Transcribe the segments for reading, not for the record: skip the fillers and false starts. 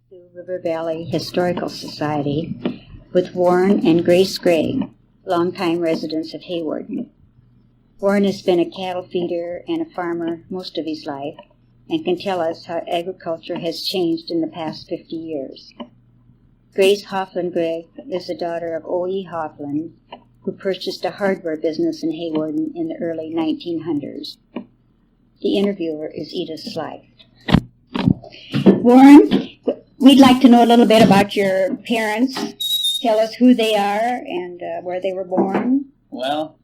Sioux River Valley Historical Society with Warren and Grace Gregg, longtime residents of Hawarden. Warren has been a cattle feeder and a farmer most of his life and can tell us how agriculture has changed in the past 50 years. Grace Hoffland Gregg is the daughter of O.E. Hoffland, who purchased a hardware business in Hawarden in the early 1900s. The interviewer is Edith Slife. Warren, we'd like to know a little bit about your parents. Tell us who they are and where they were born. Well,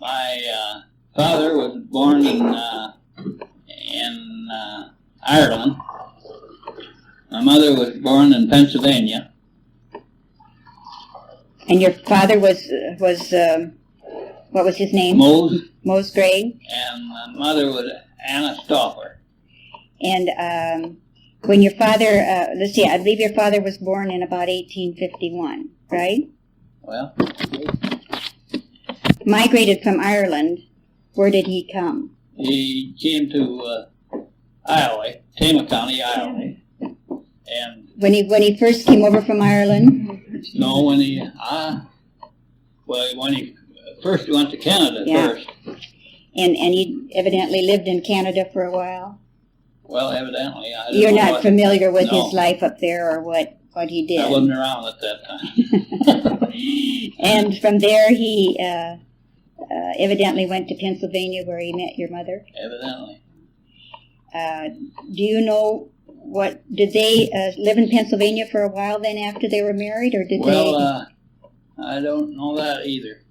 my father was born in Ireland. My mother was born in Pennsylvania. And your father was what was his name? Mose Gregg. And my mother was Anna Stauffer. And when your father, let's see, I believe your father was born in about 1851, right? Well, migrated from Ireland. Where did he come? He came to Iowa, Tama County, Iowa. And when he first came over from Ireland? No, when he first went to Canada first. And he evidently lived in Canada for a while? Well, evidently. You're not familiar with his life up there or what he did? I wasn't around at that time. And from there he evidently went to Pennsylvania where he met your mother? Evidently. Do you know did they live in Pennsylvania for a while then after they were married, or did they? I don't know that either.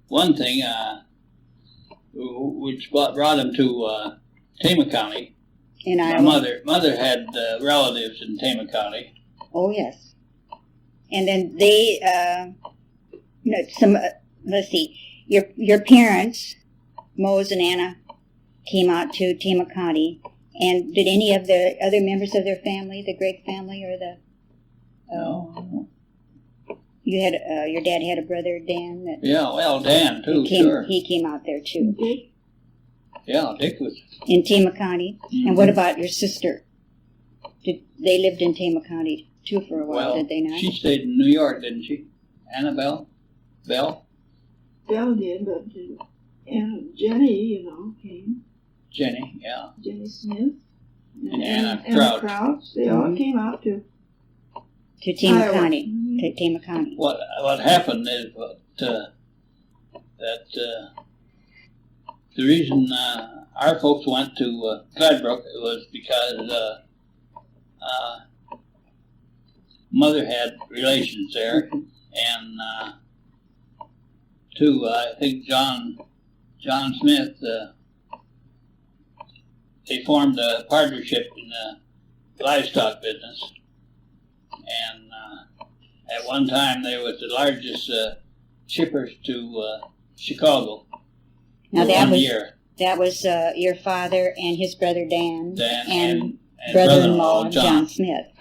One thing, which brought him to Tama County. In Iowa. My mother had relatives in Tama County. Oh yes, and then they, let's see, your parents, Mose and Anna, came out to Tama County. And did any of the other members of their family, the Gregg family, or the? No. You had your dad had a brother, Dan. Dan too. Sure. He came out there too. Yeah, Dick was in Tama County. Mm-hmm. And what about your sister? They lived in Tama County too for a while? Did they not? She stayed in New York, didn't she? Annabelle, Belle. Belle did, but and Jenny, came. Jenny, yeah. Jenny Smith. And Anna Crouch. They all came out to Tama County. Mm-hmm. To Tama County. What happened is that the reason our folks went to Gladbrook was because mother had relations there, and I think John Smith. They formed a partnership in the livestock business, and at one time they were the largest shippers to Chicago. Now that was your father and his brother Dan and brother-in-law John Smith,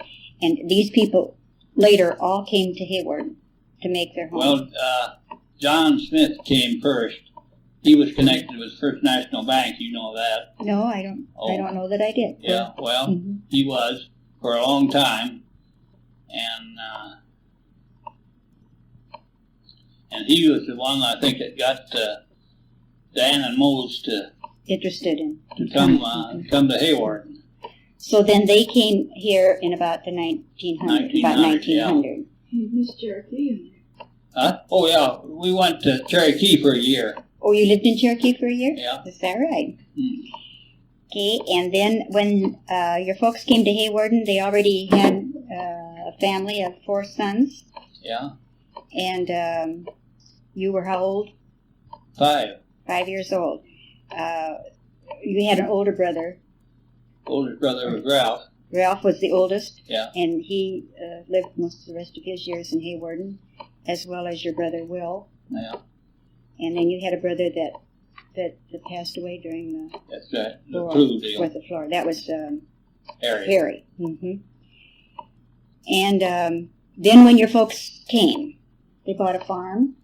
and these people later all came to Hawarden to make their home. Well, John Smith came first. He was connected with First National Bank, you know that. No, I don't. I don't know that I did. Yeah, well, He was for a long time, and he was the one I think that got Dan and Mose interested in come to Hawarden. So then they came here in about the 1900. About 1900. Yeah. Miss Cherokee. Huh? Oh yeah, we went to Cherokee for a year. Oh, you lived in Cherokee for a year? Yeah. Is that right? Okay, and then when your folks came to Hawarden, they already had a family of 4 sons? Yeah. And you were how old? 5. 5 years old. You had an older brother. Oldest brother was Ralph. Ralph was the oldest? Yeah. And he lived most of the rest of his years in Hawarden, as well as your brother Will. Yeah. And then you had a brother that passed away during the... That's right, the flu deal. With the floor. That was Harry. Mm-hmm. And then when your folks came, they bought a farm?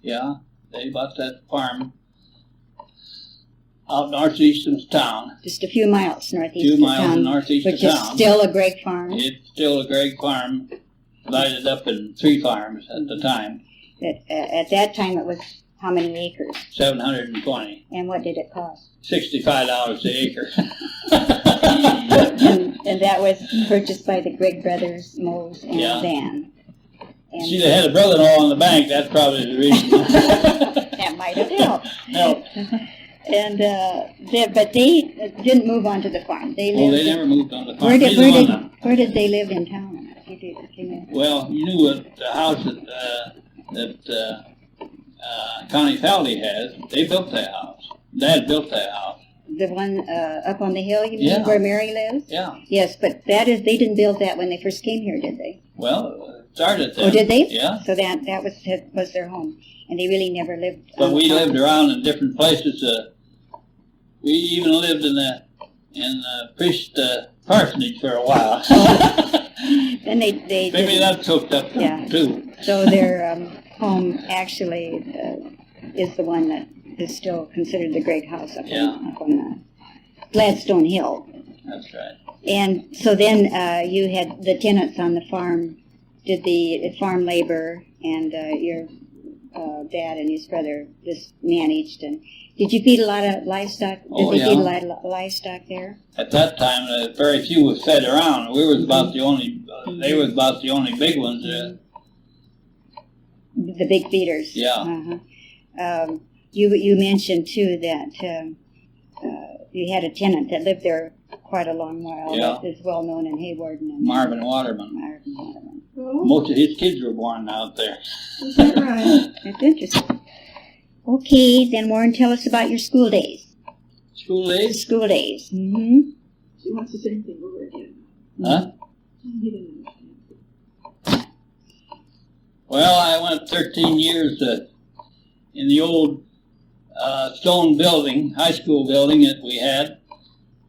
Yeah, they bought that farm out northeast of town. Just a few miles northeast Few of miles town, northeast which of is town. still a Gregg farm. It's still a Gregg farm, divided up in 3 farms at the time. At that time, it was how many acres? 720. And what did it cost? $65 an acre. And that was purchased by the Gregg brothers, Mose and Yeah. Dan. And See, they had a brother-in-law in the bank. That's probably the reason. that might have helped. Helped. And but they didn't move onto the farm. They Well, lived. they never moved on the farm. Where did Neither one of them. where did they live in town? If you know? Well, you knew what the house that Connie Faldy has. They built that house. Dad built that house. The one up on the hill, you mean, Yeah. where Mary lives? Yeah. Yes, but that is, they didn't build that when they first came here, did they? Well, it started there. Oh, did they? Yeah. So that was their home, and they really never lived. But on we the farm. lived around in different places. We even lived in the priest parsonage for a while. Then they Maybe didn't. that's hooked up Yeah. too. So their home actually is the one that is still considered the Gregg house up on the Gladstone Hill. That's right. And so then you had the tenants on the farm, did the farm labor, and your dad and his brother just managed. And did you feed a lot of livestock? Did they feed a lot of livestock there? At that time, very few was fed around. We was about the only. They was about the only big ones. The big feeders. Yeah. You mentioned too that you had a tenant that lived there quite a long while. Yeah. That is well known in Hawarden. And Marvin Waterman. Marvin Waterman. Oh, Most of his kids were born out there. is that right? That's interesting. Okay, then Warren, tell us about your school days. School days? School days. Mm-hmm. She wants the same thing over again. Huh? He didn't understand. Well, I went 13 years in the old stone building, high school building that we had.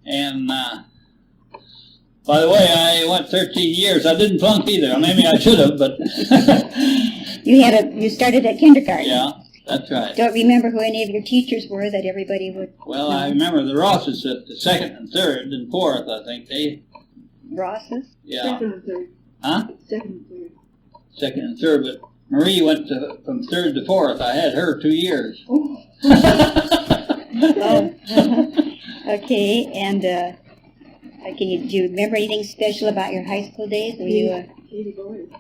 And by the way, I went 13 years. I didn't flunk either. Maybe I should have, but You started at kindergarten. yeah, that's right. Don't remember who any of your teachers were that everybody would. Well, I remember the Rosses at the 2nd and 3rd and 4th, I think. Rosses? Yeah. Second and third. Huh? Second and third. 2nd and 3rd, but Marie went from 3rd to 4th. I had her 2 years. Oh. Oh. Okay, and do you remember anything special about your high school days? Were you? Katie Boyd.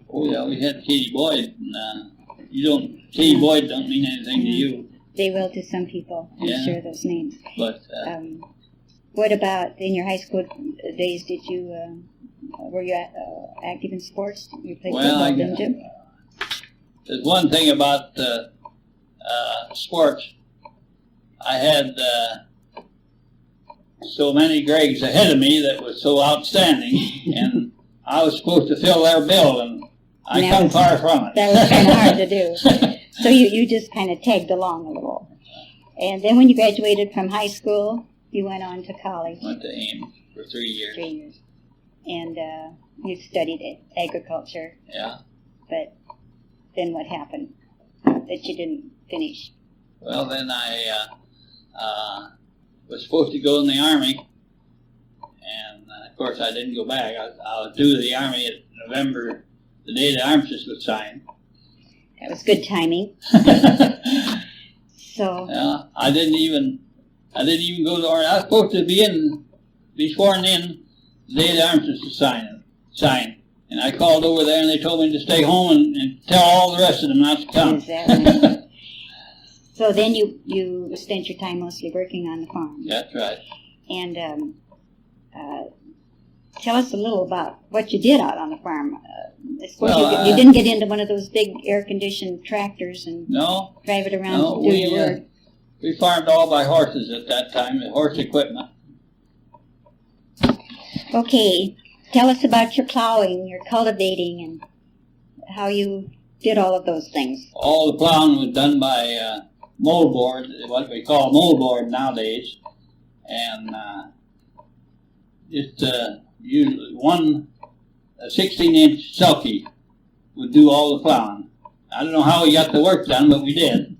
Oh yeah, we had Katie Boyd. And, Katie Boyd don't mean anything to you, They will to some people. I'm Yeah. sure those names. but What about in your high school days? Did you were you active in sports? You played football, didn't you? there's one thing about sports. I had so many Greggs ahead of me that was so outstanding, and I was supposed to fill their bill, and I That come was- far from it. That was kind of hard to do. So you just kind of tagged along a little. And then when you graduated from high school, you went on to college. Went to Ames for 3 years. 3 years. And you studied agriculture, Yeah. but then what happened that you didn't finish? Well, then I was supposed to go in the Army, and of course I didn't go back. I was due to the Army in November, the day the armistice was signed. That was good timing. So, Yeah, I didn't even go to the Army. I was supposed to be sworn in the day the armistice was signed. And I called over there, and they told me to stay home and tell all the rest of them not to come. is that right? So then you spent your time mostly working on the farm. That's right. And tell us a little about what you did out on the farm. I suppose Well, you didn't get into one of those big air-conditioned tractors and No, drive it around no, to do your work. we farmed all by horses at that time, the horse equipment. Okay, tell us about your plowing, your cultivating, and how you did all of those things. All the plowing was done by moldboard, what we call moldboard nowadays, and just usually a 16-inch sulky would do all the plowing. I don't know how we got the work done, but we did.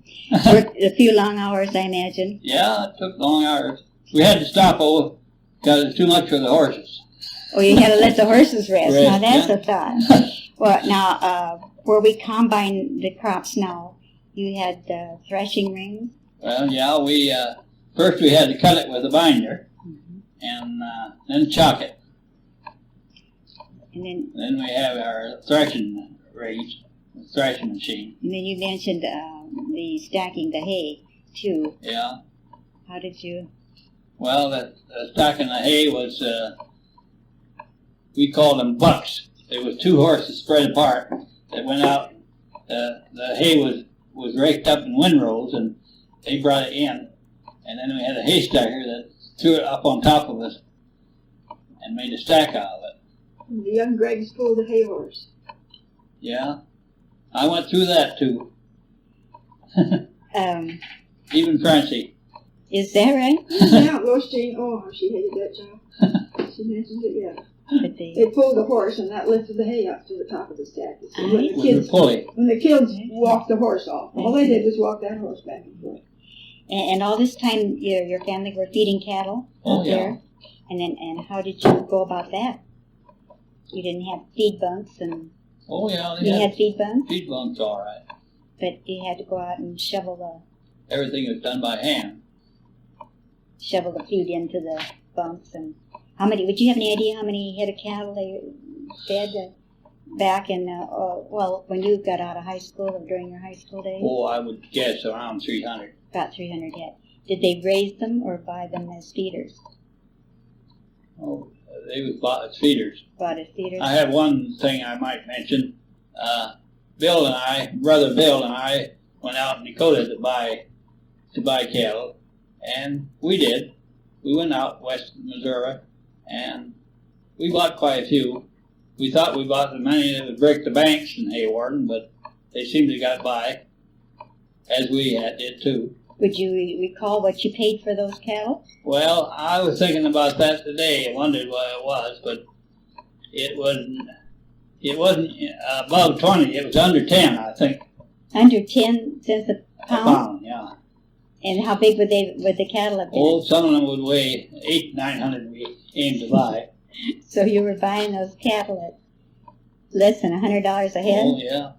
Worked a few long hours, I imagine. Yeah, it took long hours. We had to stop because it's too much for the horses. Oh, you had to let the horses rest. Rest, Now that's yeah. a thought. Well, now, where we combine the crops now, you had threshing rings. Well, yeah, we first we had to cut it with a binder, and then chuck it. And then Then we have our threshing rings, threshing machine. And then you mentioned the stacking the hay, too. Yeah. How did you? Well, the stacking the hay was, we called them bucks. There was two horses spread apart that went out. The hay was raked up in windrows, and they brought it in. And then we had a hay stacker that threw it up on top of us and made a stack out of it. And the young Greggs pulled the hay horse. Yeah. I went through that, too. Um, Even Francie. is that right? Yeah, Lois Jane, oh, how she hated that job. She mentioned it, yeah. But they, They pulled the horse, and that lifted the hay up to the top of the stack. So when, the With kids, the pulley. when the kids walked the horse off, all they did was walk that horse back and forth. and all this time, your family were feeding cattle Oh, out yeah. there, and how did you go about that? You didn't have feed bunks, and Oh, yeah. They you had had feed bunks, feed bunks, all right. but you had to go out and shovel Everything was done by hand. the feed into the bunks. And how many? Would you have any idea how many head of cattle they fed back in? Well, when you got out of high school or during your high school days? Oh, I would guess around 300. About 300 head. Did they raise them or buy them as feeders? Oh, they was bought as feeders. Bought as feeders. I have one thing I might mention. Brother Bill and I went out in Dakota to buy cattle, and we did. We went out west of Missouri, and we bought quite a few. We thought we bought the money that would break the banks in Hawarden, but they seemed to got by, as we did too. Would you recall what you paid for those cattle? Well, I was thinking about that today. I wondered what it was, but it wasn't above 20. It was under 10, I think. Under 10 cents a A pound? pound, yeah. And how big would the cattle have been? Oh, some of them would weigh 800-900 we aimed to buy. So you were buying those cattle at less than $100 a head? Oh, yeah.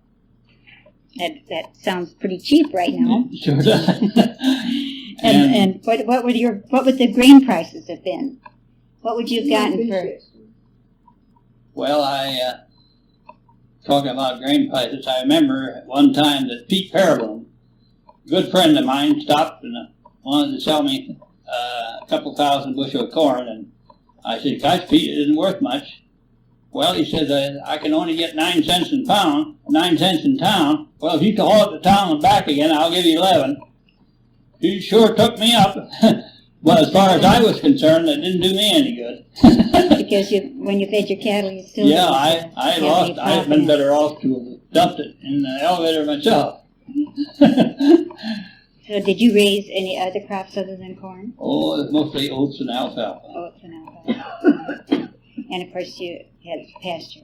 That sounds pretty cheap right now. Sure does. And what would the grain prices have been? What would you have gotten for? Well, talking about grain prices, I remember at one time that Pete Parabone, a good friend of mine, stopped and wanted to sell me a couple thousand bushel of corn, and I said, "Gosh, Pete, it isn't worth much." Well, he said, I can only get 9 cents in pound, 9 cents in town. Well, if you can haul it to town and back again, I'll give you 11. He sure took me up. But as far as I was concerned, it didn't do me any good. Because when you fed your cattle, you still Yeah, I'd been better off to have dumped it in the elevator myself. So did you raise any other crops other than corn? Oh, it's mostly oats and alfalfa. Oats and alfalfa. And of course you had pasture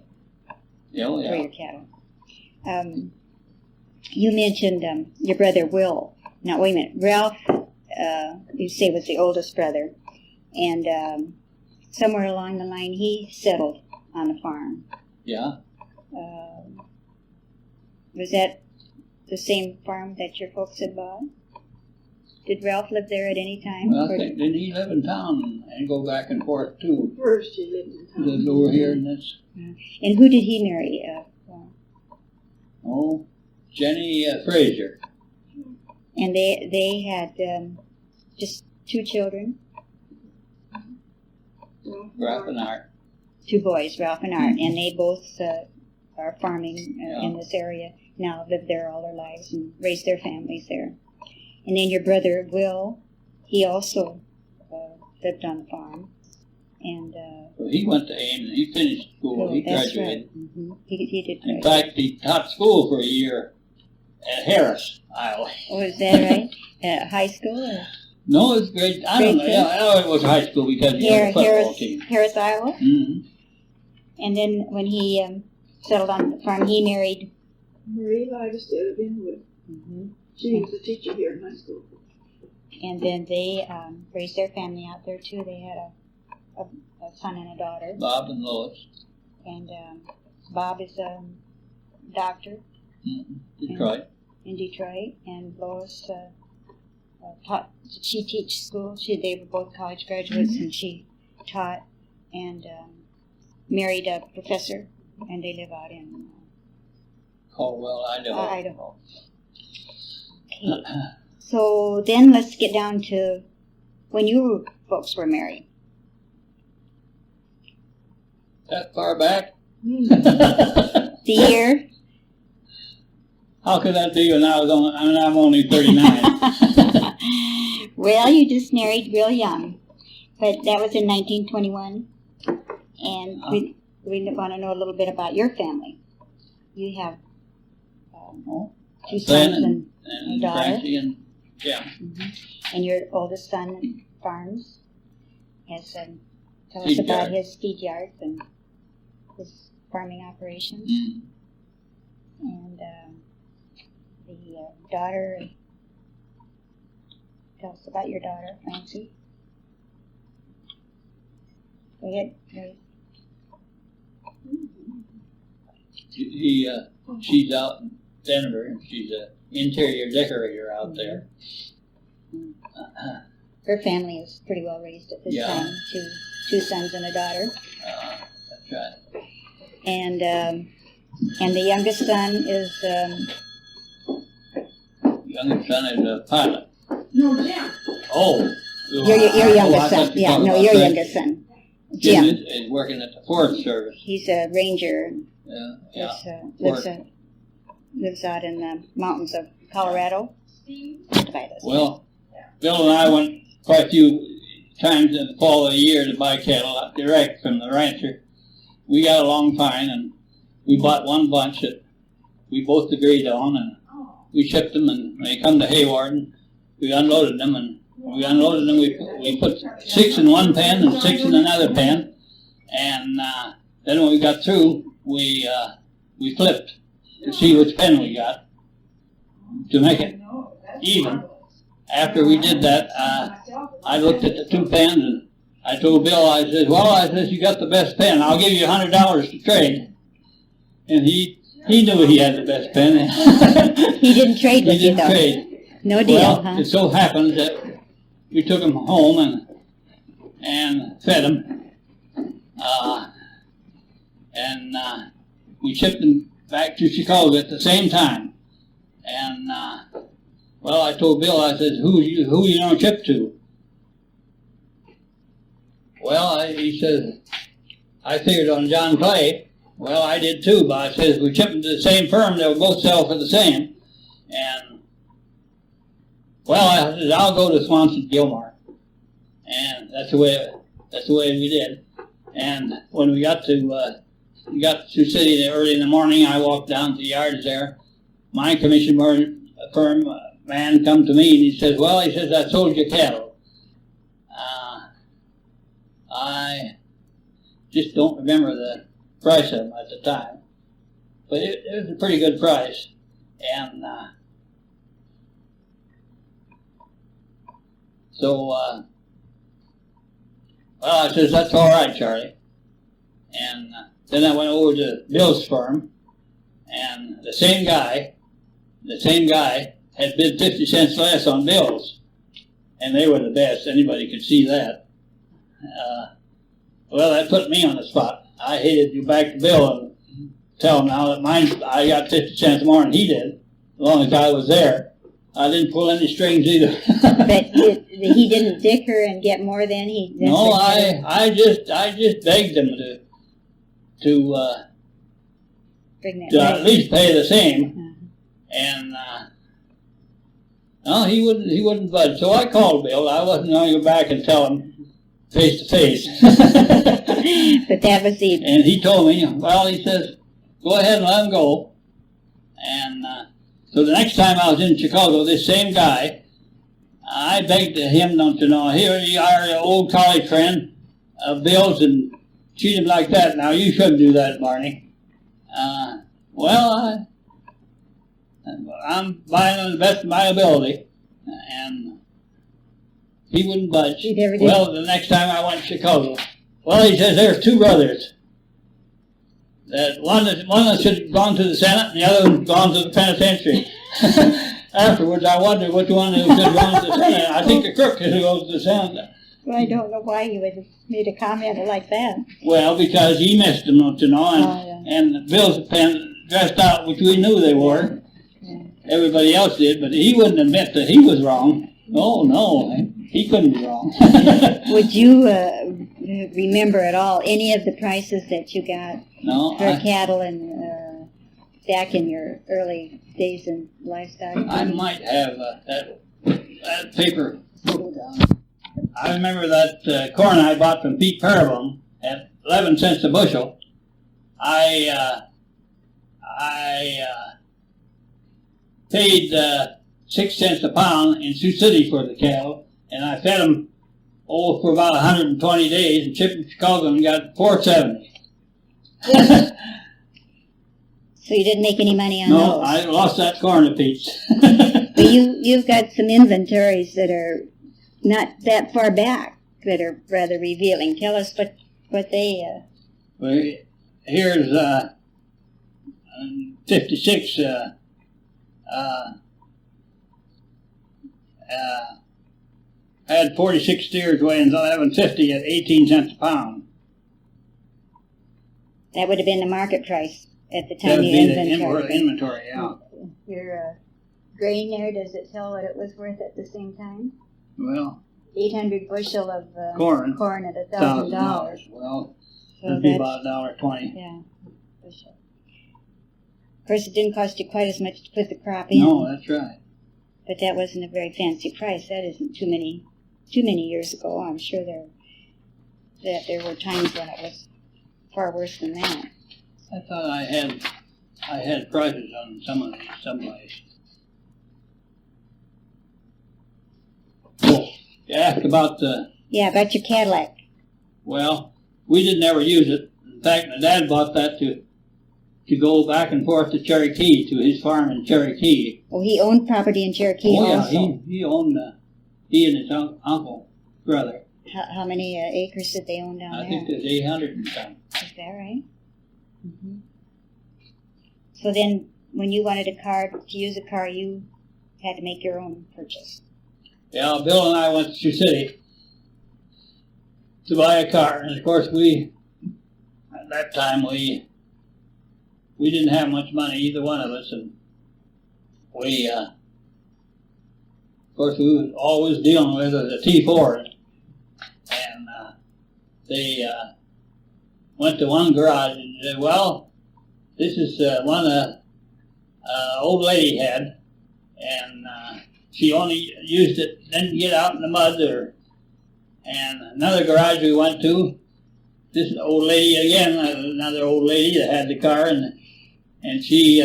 Yeah, for yeah. your cattle. You mentioned your brother Will. Now wait a minute, Ralph, you say was the oldest brother, and somewhere along the line he settled on the farm. Yeah. Was that the same farm that your folks had bought? Did Ralph live there at any time? Well, I think, didn't he live in town and go back and forth too? First he lived in town. Lived over here and this. And who did he marry? Oh, Jenny Frazier. And they had just 2 children, Ralph and Art. 2 boys, Ralph and Art, and they both are farming Yeah. in this area now, lived there all their lives and raised their families there. And then your brother Will, he also lived on the farm, and Well, he went to Ames and he finished school. He that's graduated. right. He did In graduate. fact, he taught school for a year at Harris, Iowa. Oh, is that right? High school? Or? No, it was great. I don't know. Grade Yeah, I know it was high school because he had a football team. Harris, Iowa. Mm-hmm. And then when he settled on the farm, he married. Marie Livestead of Inwood. Mm-hmm. She was a teacher here in high school. And then they raised their family out there too. They had a son and a daughter. Bob and Lois. And Bob is a doctor. Detroit. In Detroit. And Lois taught. She teach school. They were both college graduates, and she taught and married a professor. And they live out in Caldwell, Idaho. Idaho. Okay. So then let's get down to when you folks were married. That far back? The year? How could that be when I'm only 39? Well, you just married real young. But that was in 1921. And we want to know a little bit about your family. You have two sons and a daughter. Francie and Jim. Mm-hmm. And your oldest son farms. Has tell us Feed about yard. his feed yards and his farming operations. And the daughter. Tell us about your daughter, Francie. Go ahead, Ray. She's out in Denver, and she's an interior decorator out there. Her family is pretty well raised at this time. Two sons and a daughter. That's right. And the youngest son is Youngest son is a pilot. No, Jim. Oh. your youngest son. Yeah, no, your youngest son. Jim Jim. is working at the Forest Service. He's a ranger. Yeah. Lives out in the mountains of Colorado. Well, Bill and I went quite a few times in the fall of the year to buy cattle out direct from the rancher. We got along fine, and we bought one bunch that we both agreed on, and we shipped them, and when they come to Hawarden, we unloaded them, and when we unloaded them, we put 6 in one pen and 6 in another pen, and then when we got through, we flipped to see which pen we got to make it even. After we did that, I looked at the 2 pens, and I told Bill, I said, you got the best pen. I'll give you $100 to trade. And he knew he had the best pen. He didn't trade with you, though. He didn't trade. No deal, well, huh? It so happened that we took him home and fed him. And we shipped him back to Chicago at the same time. And, well, I told Bill, I said, who you going to ship to? Well, he says, I figured on John Clay. Well, I did too, but I says, we ship them to the same firm, they'll both sell for the same. And, well, I said, I'll go to Swanson Gilmore. And that's the way we did. And when we got to Sioux City early in the morning, I walked down to the yards there. My commission firm man come to me, and he says, well, I sold you cattle. I just don't remember the price of them at the time. But it was a pretty good price. And so, well, I says, that's all right, Charlie. And then I went over to Bill's firm, and the same guy had bid 50 cents less on Bill's. And they were the best. Anybody could see that. Well, that put me on the spot. I hated to go back to Bill and tell him now that I got 50 cents more than he did, as long as I was there. I didn't pull any strings either. But he didn't dicker and get more than he... No, I just begged him to at least pay the same. And no, he wouldn't budge. So I called Bill. I wasn't going to go back and tell him face to face. But that was the... And he told me, well, he says, go ahead and let him go. And so the next time I was in Chicago, this same guy, I begged him not to know, here you are, an old college friend of Bill's, and treat him like that. Now, you shouldn't do that, Barney. Well, And I'm buying on the best of my ability, and he wouldn't budge. He never did. Well, the next time I went to Chicago, well, he says there's two brothers. That one should have gone to the Senate, and the other one gone to the penitentiary. Afterwards, I wondered which one should have gone to the Senate. I think the crook should have gone to the Senate. Well, I don't know why you would have made a comment like that. Well, because he missed them, don't you know, and the bills had been dressed out, which we knew they were. Yeah. Everybody else did, but he wouldn't admit that he was wrong. Oh, no, he couldn't be wrong. Would you remember at all any of the prices that you got for cattle and back in your early days in livestock? I might have that paper. I remember that corn I bought from Pete Parabon at 11 cents a bushel. I paid 6 cents a pound in Sioux City for the cattle, and I fed them for about 120 days, and shipped to Chicago and got $4.70. So you didn't make any money on no, those? No, I lost that corn to Pete's. But you've got some inventories that are not that far back that are rather revealing. Tell us what they... Well, here's 56... I had 46 steers weighing 1150 at 18 cents a pound. That would have been the market price at the That time would you be the inventory, yeah. Your grain there, does it tell what it was worth at the same time? Well, 800 bushel of corn at $1,000. Well, so that'd be about $1.20. Yeah, bushel. Of course, it didn't cost you quite as much to put the crop in. No, that's right. But that wasn't a very fancy price. That isn't too many years ago. I'm sure that there were times when it was far worse than that. I thought I had prices on some of these someplace. Oh, you asked about the... Yeah, about your Cadillac. Well, we didn't ever use it. In fact, my dad bought that to go back and forth to Cherokee, to his farm in Cherokee. Oh, he owned property in Cherokee also? Yeah, he owned, he and his uncle, brother. How many acres did they own down there? I think there's 800 and something. Is that right? Mm-hmm. So then, when you wanted to use a car, you had to make your own purchase. Yeah, Bill and I went to Sioux City to buy a car, and of course at that time we didn't have much money, either one of us, and we, of course, we were always dealing with a T4, and they went to one garage and said, well, this is one old lady had, and she only used it, didn't get out in the mud. And another garage we went to, this old lady again, another old lady that had the car, and she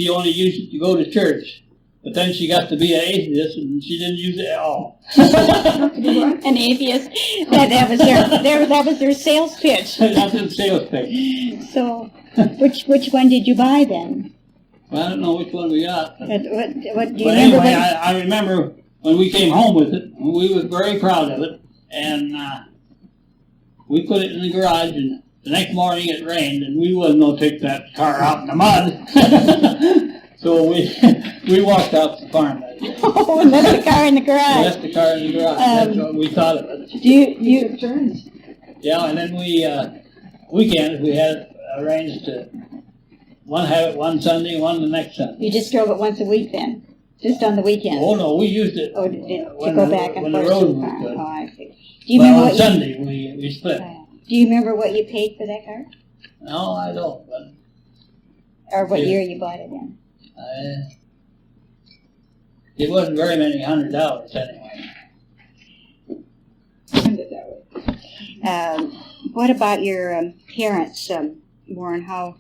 only used it to go to church. But then she got to be an atheist, and she didn't use it at all. An atheist? That was their sales pitch. That's the sales pitch. So, which one did you buy then? Well, I don't know which one we got. What do you remember? Anyway, I remember when we came home with it, we were very proud of it, and we put it in the garage, and the next morning it rained, and we wasn't going to take that car out in the mud. So we walked out to the farm that day. Oh, and left the car in the garage. Left the car in the garage. That's what we thought of it. You took turns? Yeah, and then weekends we had arranged to one have it one Sunday, one the next Sunday. You just drove it once a week then? Just on the weekends? Oh no, we used it. Oh, to go back and forth to the farm. Good. Oh, I see. Do you remember on Sunday we split. Do you remember what you paid for that car? No, I don't. But or what year you bought it in? It wasn't very many $100 anyway. What about your parents, Warren? How?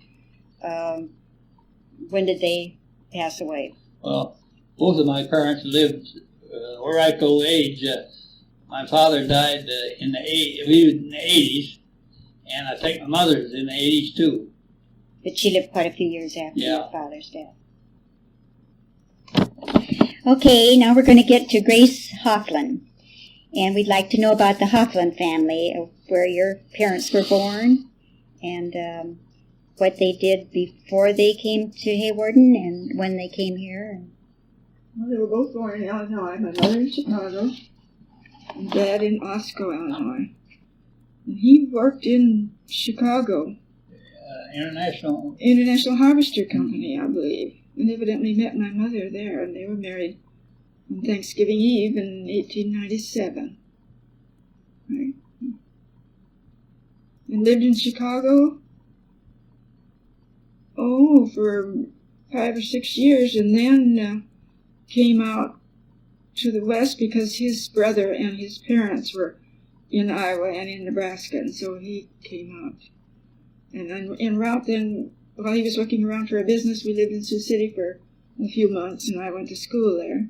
When did they pass away? Well, both of my parents lived right old age. My father died in the 80s, and I think my mother's in the 80s too. But she lived quite a few years after Yeah. your father's death. Okay, now we're going to get to Grace Hofflin. And we'd like to know about the Hofflin family, where your parents were born, and what they did before they came to Hawarden and when they came here. Well, they were both born in Illinois. My mother in Chicago, and Dad in Osco, Illinois. And he worked in Chicago. International Harvester Company, I believe. And evidently met my mother there, and they were married on Thanksgiving Eve in 1897. Right? And lived in Chicago, for 5 or 6 years, and then came out to the west because his brother and his parents were in Iowa and in Nebraska, and so he came out. And en route then, while he was looking around for a business, we lived in Sioux City for a few months, and I went to school there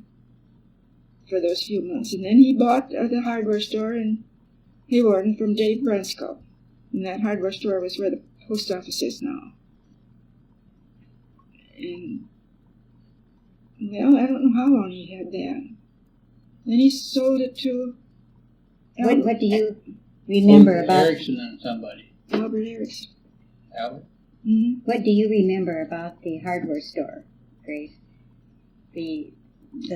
for those few months. And then he bought the hardware store in Hawarden from Dave Brunsko. And that hardware store was where the post office is now. And, well, I don't know how long he had that. Then he sold it to... What do you remember about... Erickson and somebody. Albert Erickson. Albert? Mm-hmm. What do you remember about the hardware store, Grace?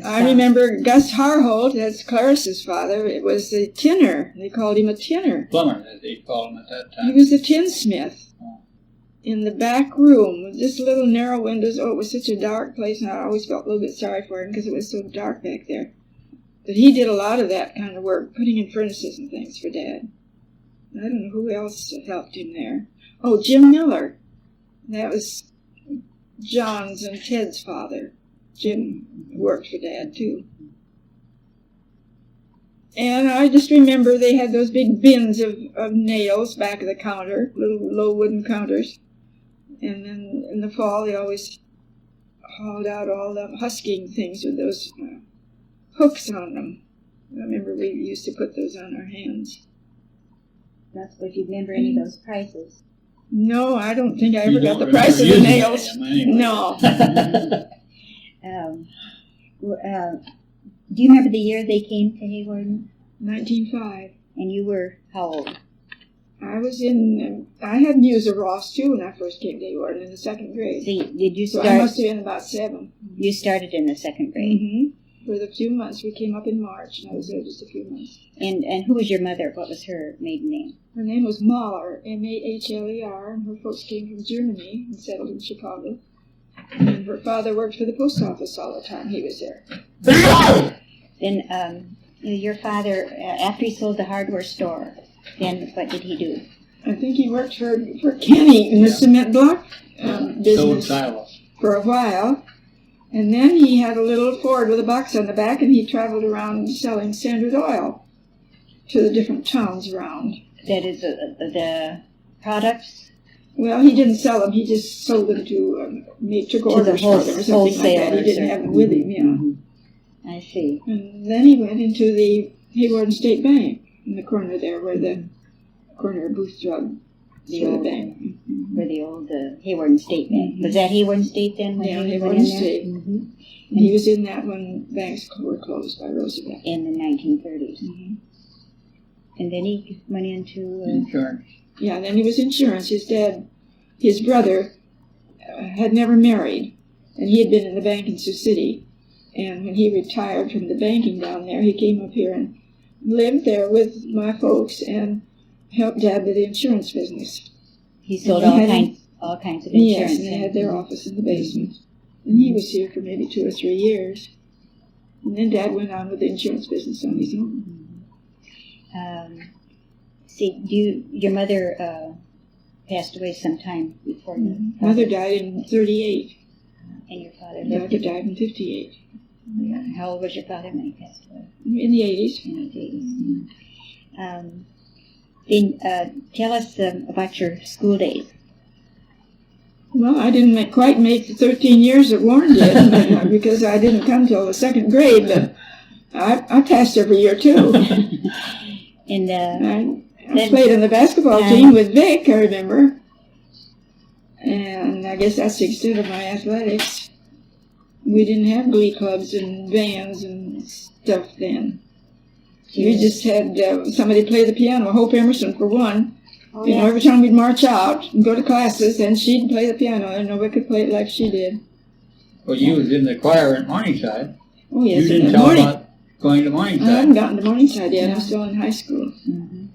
I remember Gus Harholt, that's Clarice's father. It was a tinner. They called him a tinner. Plumber, as they called him at that time. He was a tinsmith. In the back room with just little narrow windows. Oh, it was such a dark place, and I always felt a little bit sorry for him because it was so dark back there. But he did a lot of that kind of work, putting in furnaces and things for Dad. I don't know who else helped him there. Oh, Jim Miller. That was John's and Ted's father. Jim worked for Dad, too. And I just remember they had those big bins of nails back of the counter, little low wooden counters. And then in the fall, they always hauled out all the husking things with those hooks on them. I remember we used to put those on our hands. That's what you remember any of those prices. No, I don't think I ever got the price of the nails. Anyway. No. Do you remember the year they came to Hawarden? 1905. And you were how old? I had Musa Ross too when I first came to Hawarden in the second grade. See, did you So start? I must have been about 7. You started in the second grade. Mm-hmm. For the few months. We came up in March, and I was there just a few months. And who was your mother? What was her maiden name? Her name was Mahler, M-A-H-L-E-R, and her folks came from Germany and settled in Chicago. And her father worked for the post office all the time he was there. Then your father, after he sold the hardware store, then what did he do? I think he worked for Kenny in the cement block business for a while. And then he had a little Ford with a box on the back, and he traveled around selling Standard Oil to the different towns around. That is the products? Well, he didn't sell them. He just sold them to, took orders for them or something like that. He didn't have them with him, yeah. Mm-hmm. I see. And then he went into the Hawarden State Bank in the corner there where the corner of Booth Drug, the old bank. Mm-hmm. Where the old Hawarden State Bank. Mm-hmm. Was that Hawarden State then? Yeah, Hawarden State. Mm-hmm. And he was in that when banks were closed by Roosevelt. In the 1930s. Mm-hmm. And then he went into... insurance. Yeah, and then he was insurance. His brother, had never married, and he had been in the bank in Sioux City. And when he retired from the banking down there, he came up here and lived there with my folks and helped Dad with the insurance business. He sold all kinds of insurance. Yes, and they had their office in the basement. And he was here for maybe 2 or 3 years. And then Dad went on with the insurance business on his own. Your mother passed away sometime before you? Mm-hmm. Mother died in 38. And your father lived? Father died in 58. Yeah. How old was your father when he passed away? In the 80s. In the 80s. Then tell us about your school days. Well, I didn't quite make the 13 years that Warren did because I didn't come till the second grade, but I passed every year too. And I played on the basketball team with Vic, I remember. And I guess that's the extent of my athletics. We didn't have glee clubs and bands and stuff then. We just had somebody play the piano, Hope Emerson for one. Oh, You know, every time we'd march out and go to classes, and she'd play the piano, and nobody could play it like she did. Well, you was in the choir at Morningside. Oh, yes. You didn't tell about going to Morningside. I haven't gotten to Morningside yet. I'm still in high school. Mm-hmm.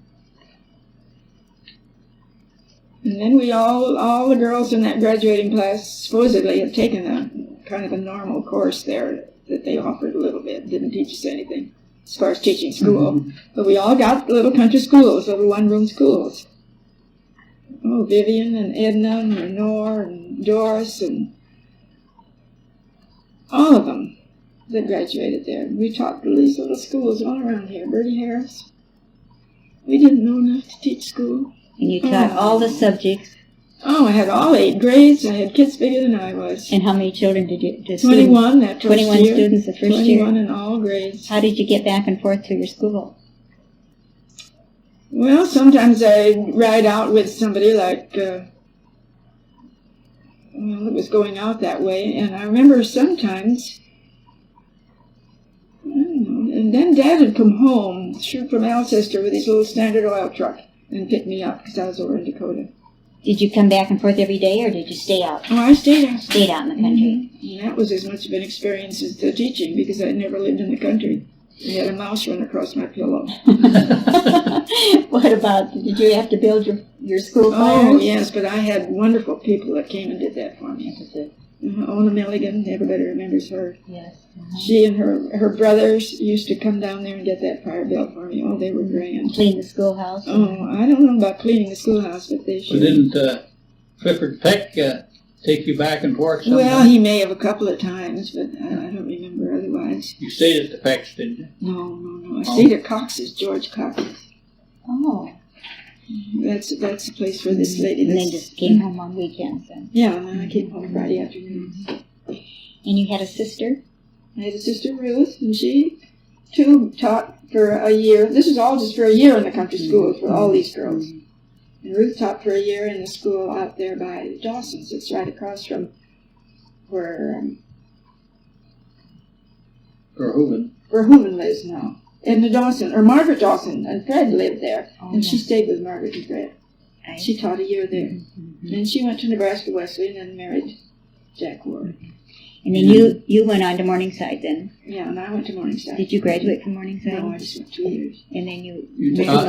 And then we all the girls in that graduating class supposedly had taken a kind of a normal course there that they offered a little bit. Didn't teach us anything as far as teaching school. Mm-hmm. But we all got little country schools, little one-room schools. Oh, Vivian and Edna and Lenore and Doris and all of them that graduated there. We taught these little schools all around here. Bertie Harris. We didn't know enough to teach school. And you taught all the subjects. Oh, I had all 8 grades. I had kids bigger than I was. And how many children did you? 21 that first 21 year. students the first year. 21 in all grades. How did you get back and forth to your school? Well, sometimes I'd ride out with somebody like, it was going out that way. And I remember sometimes, I don't know, and then Dad would come home through from Alcester with his little Standard Oil truck and pick me up because I was over in Dakota. Did you come back and forth every day, or did you stay out? Oh, I stayed out. Stayed out in the country. Mm-hmm. And that was as much of an experience as the teaching because I never lived in the country. I had a mouse run across my pillow. What about, did you have to build your school fires? Oh, yes, but I had wonderful people that came and did that for me. Ona Milligan, everybody remembers her. Yes. She and her brothers used to come down there and get that fire built for me. Oh, they were grand. Clean the schoolhouse? Oh, I don't know about cleaning the schoolhouse, but they should. But didn't Clifford Peck take you back and forth sometimes? Well, he may have a couple of times, but I don't remember otherwise. You stayed at the Pecks, didn't you? No. I stayed at Cox's, George Cox's. Oh. That's the place for this lady. And then just came home on weekends then? Yeah, and then I came home Friday afternoon. And you had a sister? I had a sister, Ruth, and she, too, taught for a year. This is all just for a year in the country school for all these girls. And Ruth taught for a year in the school out there by Dawson's. It's right across from where Verhoeven lives now. Edna Dawson, or Margaret Dawson, and Fred lived there. Oh, and she stayed with Margaret and Fred. She taught a year there. Mm-hmm. And she went to Nebraska Wesleyan and married Jack Ward. And then you went on to Morningside then? Yeah, and I went to Morningside. Did you graduate from Morningside? No, I just went 2 years. And then you taught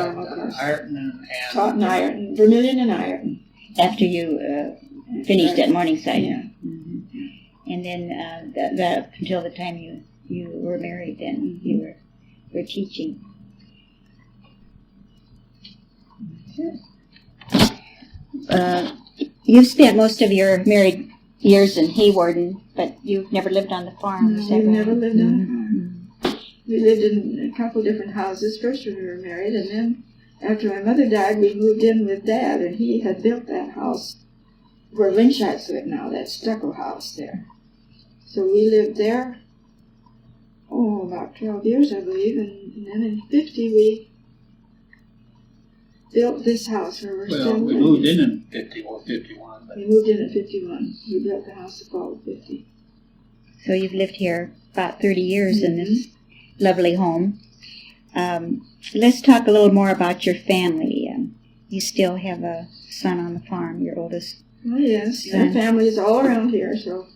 Ireton and taught in Ireton, Vermilion and Ireton. After you finished at Morningside? Yeah. Mm-hmm. And then that until the time you were married then, you were teaching. You've spent most of your married years in Hawarden, but you've never lived on the farm. No, we've never lived on a farm. We lived in a couple different houses. First when we were married, and then after my mother died, we moved in with Dad, and he had built that house where Lynchites live now, that stucco house there. So we lived there, about 12 years, I believe, and then in 50 we built this house where we're still we living. moved in 50 or 51. But We moved in 51. We built the house the fall of 50. So you've lived here about 30 years in this lovely home. Let's talk a little more about your family. You still have a son on the farm, your oldest. Oh, yes. son. Our family is all around here, so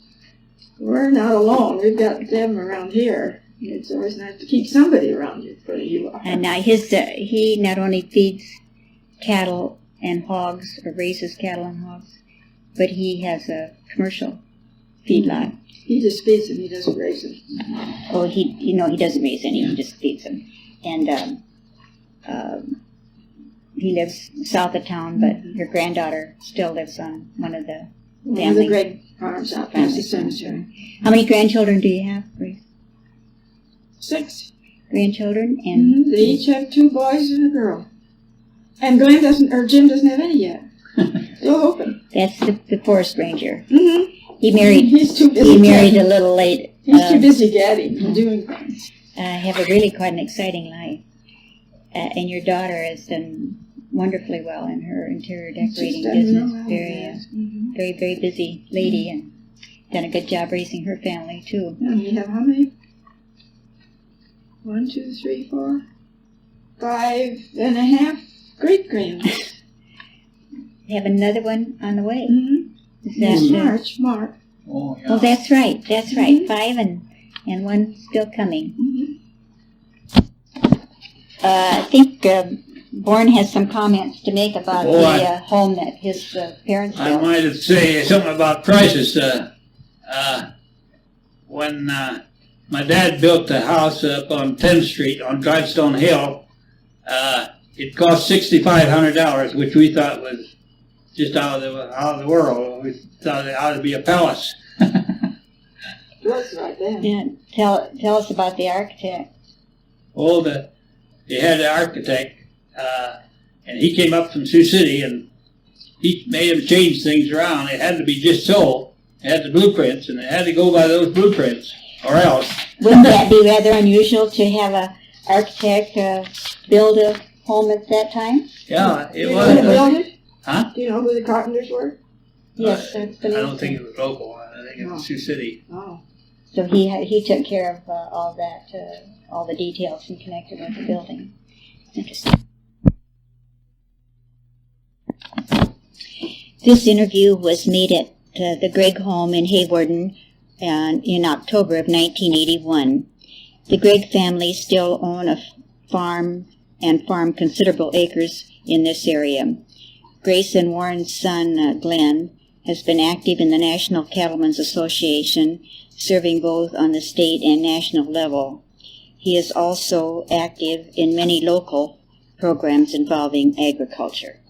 we're not alone. We've got them around here. It's always nice to keep somebody around you where you are. And now he not only feeds cattle and hogs, or raises cattle and hogs, but he has a commercial feedlot. He just feeds them. He doesn't raise them. Oh, he doesn't raise any. He just feeds them. And he lives south of town, but your granddaughter still lives on one of the family. The Gregg farms out past the cemetery. How many grandchildren do you have, Grace? 6. Grandchildren? And They each have 2 boys and a girl. And Jim doesn't have any yet. Still open. that's the forest ranger. Mm-hmm. He married. He's too busy. He married a little late. He's too busy gadding and doing things. Have a really quite an exciting life. And your daughter has done wonderfully well in her interior decorating She's done business. real well, Very, yes. very, very busy lady and done a good job raising her family, too. And we have how many? 1, 2, 3, 4, 5.5 great-grands. We have another one on the way. Mm-hmm. Is that Mark. Oh, yeah. Oh, that's right. That's right. 5 and 1 still coming. Mm-hmm. I think Bourne has some comments to make about the home that his parents built. I might say something about prices. When my dad built the house up on 10th Street on Gladstone Hill, it cost $6,500, which we thought was just out of the world. We thought it ought to be a palace. That's right then. Yeah, tell us about the architect. Oh, they had an architect, and he came up from Sioux City, and he made him change things around. It had to be just so. It had the blueprints, and it had to go by those blueprints, or else. Wouldn't that be rather unusual to have an architect build a home at that time? Yeah, it Who was. built it? Huh? Do you know who the carpenters were? Yes, that's the I main don't think thing. it was local. I think it was Sioux City. Oh. So he took care of all that, all the details and connected with the building. Interesting. This interview was made at the Gregg home in Hawarden in October of 1981. The Gregg family still own a farm and farm considerable acres in this area. Grace and Warren's son, Glenn, has been active in the National Cattlemen's Association, serving both on the state and national level. He is also active in many local programs involving agriculture.